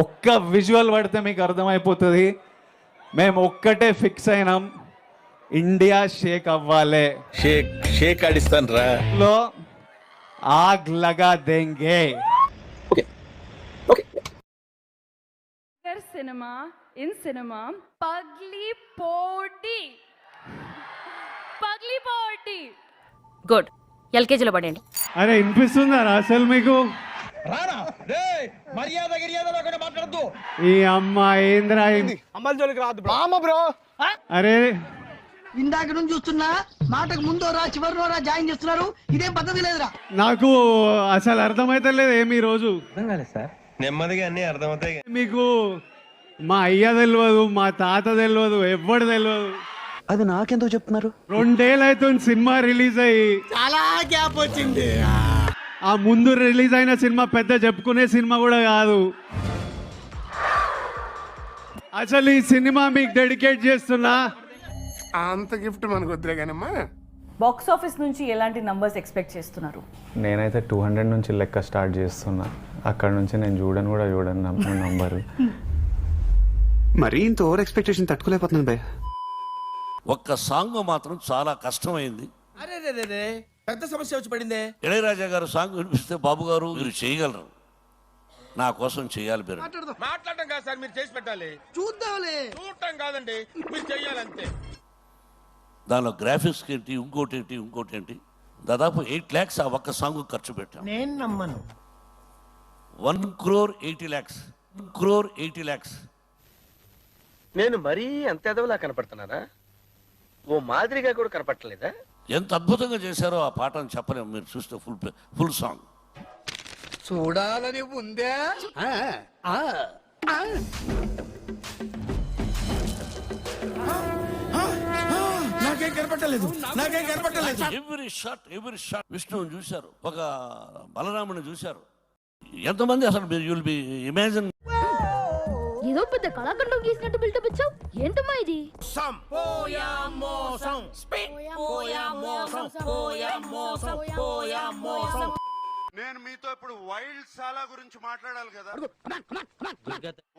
ఒక్క విజువల్ పడితే మీకు అర్థమైపోతుంది. మేము ఒక్కటే ఫిక్స్ అయినాం, ఇండియా షేక్ అవ్వాలి. షేక్ ఆడిస్తాను రా లో ఆగ్ లగా దేంగే. సినిమా ఇన్ సినిమా పగ్లీ పోటీ గుడ్. ఎల్కేజీలో పడండి. అరే వినిపిస్తుందా అసలు మీకు? ఈ అమ్మ ఏంద్రా అరే ఇందాక నుంచి చూస్తున్నా, మాటకు ముందోరా చివరినోరా జాయిన్ చేస్తున్నారు. ఇదేం పద్ధతి లేదురా. నాకు అసలు అర్థమైతలేదు ఏమి రోజు. నెమ్మదిగా అన్ని అర్థమవుతాయి. మీకు మా అయ్య తెలియదు, మా తాత తెలియదు, ఎవ్వడు తెలియదు. అది నాకెందుకు చెప్తున్నారు? 2 ఏళ్ళు అవుతుంది సినిమా రిలీజ్ అయ్యి. చాలా గ్యాప్ వచ్చింది. ఆ ముందు రిలీజ్ అయిన సినిమా పెద్ద చెప్పుకునే సినిమా కూడా కాదు. అసలు ఈ సినిమా మీకు డెడికేట్ చేస్తున్నా. అంత గిఫ్ట్ మనకు వద్దులే కానమ్మా. బాక్స్ ఆఫీస్ నుంచి ఎలాంటి నంబర్స్ ఎక్స్పెక్ట్ చేస్తున్నారు? నేనైతే 200 నుంచి లెక్క స్టార్ట్ చేస్తున్నా. అక్కడ నుంచి నేను చూడను నంబర్. మరీ ఇంత ఓవర్ ఎక్స్పెక్టేషన్ తట్టుకోలేకపోతున్నాను భయ. ఒక్క సాంగ్ మాత్రం చాలా కష్టమైంది. అరే పెద్ద సమస్య వచ్చి పడిందే. ఇళయరాజా గారు సాంగ్ వినిపిస్తే బాబు గారు మీరు చేయగలరు, నా కోసం చేయాలి. మీరు మాట్లాడటం కాదు సార్, మీరు చేసి పెట్టాలి. చూద్దాంలే. చూడటం కాదండి, మీరు చెయ్యాలంతే. దానిలో గ్రాఫిక్స్ ఏంటి, ఇంకోటి ఏంటి, దాదాపు 8 lakhs ఆ ఒక్క సాంగ్ ఖర్చు పెట్టాం. నేను నమ్మను. 1 crore 80 lakhs. 1 crore 80 lakhs. నేను మరీ అంత ఎదవలా కనపడుతున్నానా? ఓ మాదిరిగా కూడా కనపడలేదా? ఎంత అద్భుతంగా చేశారో ఆ పాటను చెప్పలేము. మీరు చూస్తే ఫుల్ సాంగ్ చూడాలని ఉందే. నాకేం కనపట్టలేదు. ఎవ్రీ షాట్ విష్ణువుని చూశారు, ఒక బలరాముని చూశారు. ఎంతమంది అసలు యుల్ బి ఇమాజిన్. ఏదో పెద్ద కళాఖండం గీసినట్టు బిల్డప్ ఇచ్చావు. ఏంటమ్మా ఇది? నేను మీతో ఇప్పుడు వైల్డ్ సాలా గురించి మాట్లాడాలి కదా.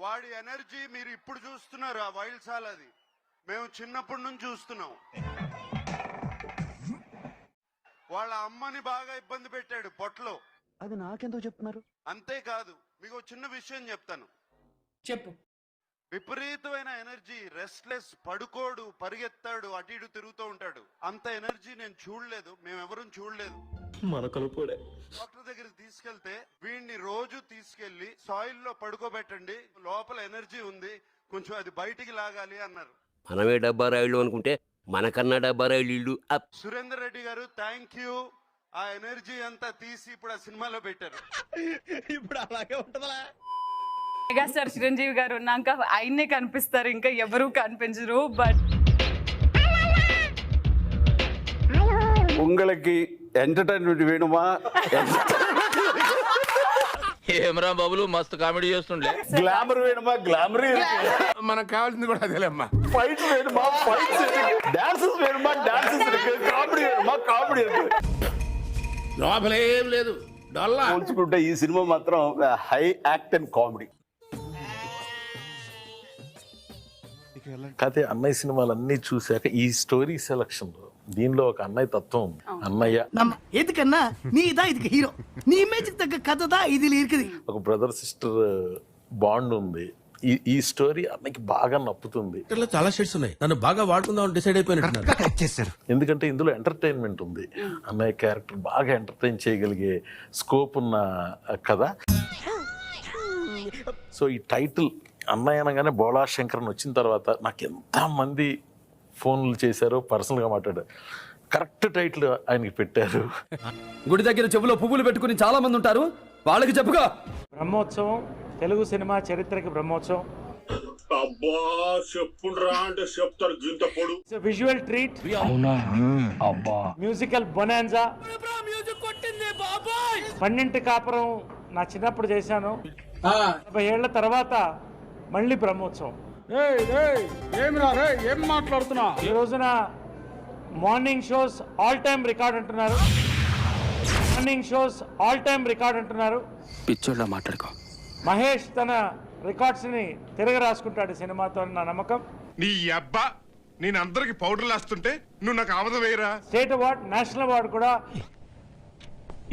వాడి ఎనర్జీ మీరు ఇప్పుడు చూస్తున్నారు. ఆ వైల్డ్ సాలాది మేము చిన్నప్పటి నుంచి చూస్తున్నాం. వాళ్ళ అమ్మని బాగా ఇబ్బంది పెట్టాడు పొట్టలో. అది నాకెందుకు చెప్తున్నారు? అంతేకాదు, మీకు చిన్న విషయం చెప్తాను. చెప్పు. విపరీతమైన ఎనర్జీ, రెస్ట్లెస్, పడుకోడు, పరిగెత్తాడు, అటు ఇటు తిరుగుతూ ఉంటాడు. అంత ఎనర్జీ నేను చూడలేదు, మేమెవరూ చూడలేదు. డాక్టర్ దగ్గరికి తీసుకెళ్తే వీడిని రోజు తీసుకెళ్లి సాయిల్ లో పడుకోబెట్టండి, లోపల ఎనర్జీ ఉంది, కొంచెం అది బయటికి లాగాలి అన్నారు. మనమే డబ్బా రాయిళ్ళు అనుకుంటే మనకన్నా డబ్బా రాయిళ్ళు. సురేందర్ రెడ్డి గారు థ్యాంక్ యూ. ఆ ఎనర్జీ అంతా తీసి ఇప్పుడు ఆ సినిమాలో పెట్టారు. ఇప్పుడు అలాగే ఉంటుందా? మెగాస్టార్ చిరంజీవి గారు ఉన్నాక ఆయన్నే కనిపిస్తారు, ఇంకా ఎవరూ కనిపించరు. బట్ உங்களுக்கு ఎంటర్టైన్మెంట్ వేణుమా? ఏమరా బాబులు మస్తు కామెడీ చేస్తుండే. గ్లామర్ వేణుమా? గ్లామర్ మనకు కావాల్సింది కూడా అదేలేమ్మా. ఫైట్ వేణుమా? ఫైట్స్. డాన్సెస్ వేణుమా? డాన్సెస్. కామెడీ వేణుమా? కామెడీ. లోపలేం లేదు, డొల్లా. పోల్చుకుంటే ఈ సినిమా మాత్రం హై యాక్ట్ అండ్ కామెడీ. కాకపోతే అన్నయ్య సినిమాలు అన్ని చూశాక ఈ స్టోరీ సెలక్షన్ లో దీనిలో ఒక అన్నయ్య తత్వం ఉంది. అన్నయ్య ఎందుకన్నా నీ ఇదా ఇది హీరో, నీ ఇమేజ్ తగ్గ కథదా ఇది இருக்குது. ఒక బ్రదర్ సిస్టర్ బాండ్ ఉంది. ఈ స్టోరీ అన్నయ్యకి బాగా నప్పుతుంది. చాలా షేడ్స్ ఉన్నాయి, నన్ను బాగా వాడుకుందాం డిసైడ్ అయిపోయినట్టున్నారు. ఎందుకంటే ఇందులో ఎంటర్టైన్మెంట్ ఉంది. అన్నయ్య క్యారెక్టర్ బాగా ఎంటర్టైన్ చేయగలిగే స్కోప్ ఉన్న కథ. సో ఈ టైటిల్ అన్నయ్య అనగానే బోళా శంకర్ అని వచ్చిన తర్వాత నాకు ఎంతమంది ఫోన్లు చేశారో, పర్సనల్గా మాట్లాడారు. కరెక్ట్ టైటిల్ ఆయనకి పెట్టారు. గుడి దగ్గర చెవులో పువ్వులు పెట్టుకుని చాలా మంది ఉంటారు, వాళ్ళకి చెప్పుగా. బ్రహ్మోత్సవం, తెలుగు సినిమా చరిత్రకి బ్రహ్మోత్సవం. అబ్బా చెప్పుండ్రా అంటే చెప్తారు గింత పొడు. Visual treat, musical bonanza. 12 కాపురం నా చిన్నప్పుడు చేశాను. 50 ఏళ్ల తర్వాత మళ్ళీ బ్రహ్మోత్సవం. ఏం మాట్లాడుతున్నా? ఈ రోజున morning shows all time record అంటున్నారు. పిచ్చోళ్ళ మాట్లాడుకో. మహేష్ తన రికార్డ్స్ని తిరగ రాసుకుంటాడు సినిమాతో నా నమ్మకం. నీ అబ్బా నేను అందరికి పౌడర్లు వేస్తుంటే నువ్వు నాకు ఆమదం వేయరా. స్టేట్ అవార్డ్, నేషనల్ అవార్డు కూడా,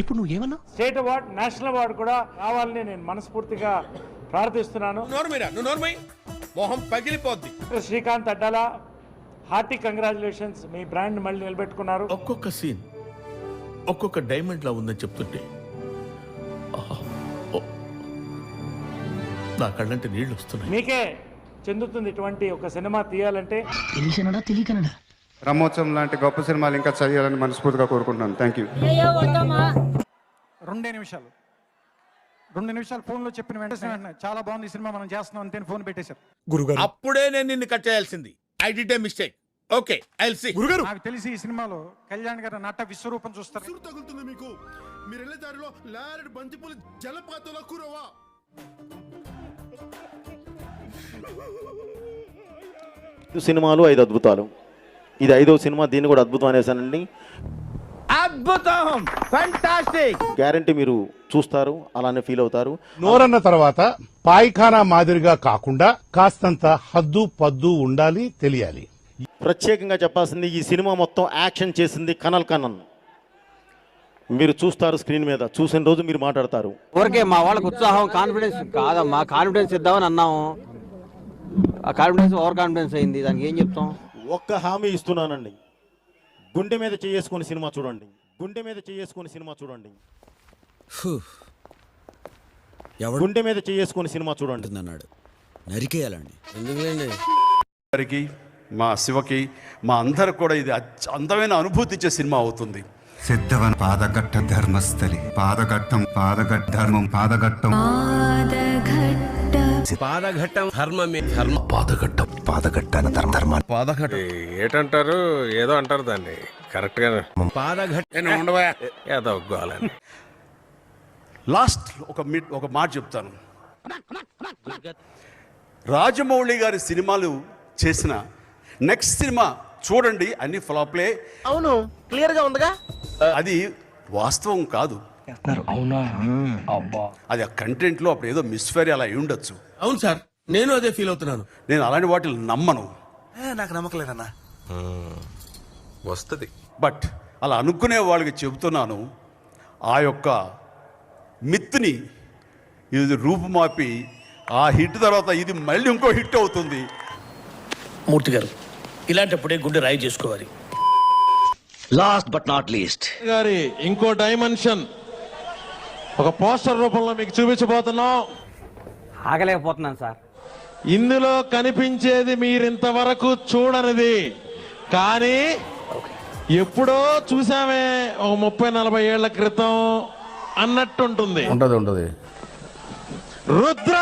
ఇప్పుడు నువ్వు ఏమన్నా స్టేట్ అవార్డ్, నేషనల్ అవార్డు కూడా రావాలని నేను మనస్ఫూర్తిగా ప్రార్థిస్తున్నాను. మొహం పగిలిపోద్ది. శ్రీకాంత్ అడ్డాల, హార్టీ కంగ్రాచులేషన్స్, మీ బ్రాండ్ మళ్ళీ నిలబెట్టుకున్నారు. ఒక్కొక్క సీన్ ఒక్కొక్క డైమండ్ లా ఉందని చెప్తుంటే నా కళ్ళంటే నీళ్లు వస్తున్నాయి. మీకే చెందుతుంది ఇటువంటి ఒక సినిమా తీయాలంటే. తెలిసినడా తెలియకనడా బ్రహ్మోత్సవం లాంటి గొప్ప సినిమాలు ఇంకా చేయాలని మనస్ఫూర్తిగా కోరుకుంటున్నాను. Thank you. 2 నిమిషాలు ఫోన్లో చెప్పిన వెంటనే చాలా బాగుంది సినిమా, మనం చేస్తున్నాం అంతే ఫోన్ పెట్టేశారు. గురుగారు అప్పుడే నేను నిన్ను కట్ చేయాల్సింది. I did a mistake. Okay I will see. గురుగారు నాకు తెలిసి ఈ సినిమాలో కళ్యాణ్ గారు నట విశ్వరూపం చూస్తారు. తగులుతుంది మీకు. మీరు వెళ్ళే దారిలో లారెడ్ బంతిపూలు జలపాతంలో కూరవా. సినిమాలు 5 అద్భుతాలు, ఇది 5వ సినిమా. దీన్ని కూడా అద్భుతం అనేసానండి. అద్భుతం, ఫ్యాంటాస్టిక్. గ్యారంటీ మీరు చూస్తారు, అలానే ఫీల్ అవుతారు. నోరన్న తర్వాత పాయిఖానా మాదిరిగా కాకుండా కాస్తంత హద్దు పద్దు ఉండాలి, తెలియాలి. ప్రత్యేకంగా చెప్పాల్సింది, ఈ సినిమా మొత్తం యాక్షన్ చేసింది కనల్ కన్నన్. మీరు చూస్తారు స్క్రీన్ మీద, చూసిన రోజు మీరు మాట్లాడతారు. ఊరికే మా వాళ్ళకి ఉత్సాహం, కాన్ఫిడెన్స్ కాదమ్మా, కాన్ఫిడెన్స్ ఇద్దామని అన్నాము. ఆ కాన్ఫిడెన్స్ ఓవర్ కాన్ఫిడెన్స్ అయింది, దానికి ఏం చెప్తాం. ఒక్క హామీ ఇస్తున్నానండి, గుండె మీద చేసుకుని సినిమా చూడండి, గుండె మీద చేసుకుని సినిమా చూడండి, గుండె మీద చేసుకుని సినిమా చూడండి అన్నాడు. నరికేయాలండి. ఎందుకండి గారికి, మా శివకి, మా అందరికి కూడా ఇది అందమైన అనుభూతి ఇచ్చే సినిమా అవుతుంది. సిద్ధవన పాదఘట్ట ధర్మస్థలి, పాదఘట్టం పాదఘట్టం పాదఘట్టం పాదఘట్టం ధర్మమే, ధర్మ పాదఘట్టం పాదఘట్టాన ధర్మ పాదఘట్టం ఏటంటారు, ఏదో అంటారు దాన్ని కరెక్ట్ గా. పాదఘట్టం ఏదో గోలని. లాస్ట్ ఒక మాట చెప్తాను. రాజమౌళి గారి సినిమాలు చేసిన నెక్స్ట్ సినిమా చూడండి, అన్ని ఫ్లాప్లే. అవును, క్లియర్ గా ఉందిగా. అది వాస్తవం కాదు. అది ఆ కంటెంట్ లో అప్పుడు ఏదో మిస్ఫేర్ అలా అయి ఉండొచ్చు. అవును సార్, నేను అదే ఫీల్ అవుతున్నాను. నేను అలాంటి వాటిని నమ్మను. నాకు నమ్మకం లేదన్నా. వస్తుంది. బట్ అలా అనుకునే వాళ్ళకి చెబుతున్నాను, ఆ యొక్క మిత్ని ఇది రూపుమాపి ఆ హిట్ తర్వాత ఇది మళ్ళీ ఇంకో హిట్ అవుతుంది. మూర్తి గారు, ఇలాంటప్పుడే గుండె రాయి చేసుకోవాలి. లాస్ట్ బట్ నాట్ లీస్ట్ గారి ఇంకో డైమెన్షన్ ఒక పోస్టర్ రూపంలో మీకు చూపించబోతున్నాం. ఆగలేకపోతున్నాను సార్. ఇందులో కనిపించేది మీరింతవరకు చూడనిది, కానీ ఎప్పుడో చూసామే ఒక 30-40 ఏళ్ల క్రితం అన్నట్టుంటుంది. ఉండదు. రుద్ర